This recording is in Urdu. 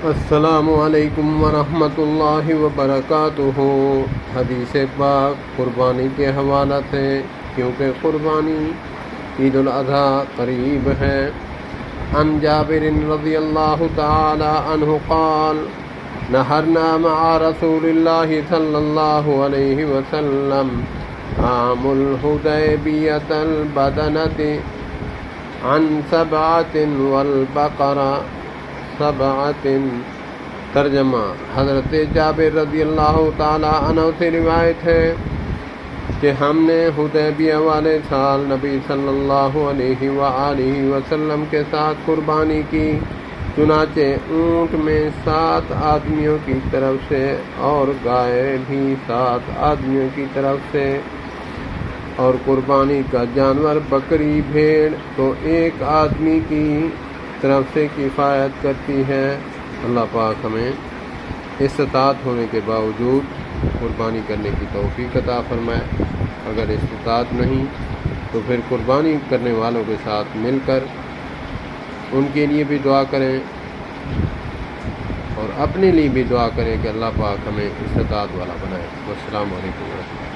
السلام علیکم ورحمۃ اللہ وبرکاتہ۔ حدیث پاک قربانی کے حوالہ سے، کیونکہ قربانی عید الاضحیٰ قریب ہے۔ عن جابر رضی اللہ تعالی عنہ قال نحرنا مع رسول اللہ صلی اللہ علیہ وسلم عام الحدیبیۃ البدنۃ عن 7 والبقر 7۔ ترجمہ: حضرت جابر رضی اللہ تعالی عنہ سے روایت ہے کہ ہم نے حدیبیہ والے سال نبی صلی اللہ علیہ وآلہ وسلم کے ساتھ قربانی کی، چنانچہ اونٹ میں 7 آدمیوں کی طرف سے اور گائے بھی 7 آدمیوں کی طرف سے، اور قربانی کا جانور بکری بھیڑ تو 1 آدمی کی طرف سے کفایت کرتی ہے۔ اللہ پاک ہمیں استطاعت ہونے کے باوجود قربانی کرنے کی توفیق عطا فرمائے۔ اگر استطاعت نہیں تو پھر قربانی کرنے والوں کے ساتھ مل کر ان کے لیے بھی دعا کریں اور اپنے لیے بھی دعا کریں کہ اللہ پاک ہمیں استطاعت والا بنائے۔ السلام علیکم ورحمۃ اللہ۔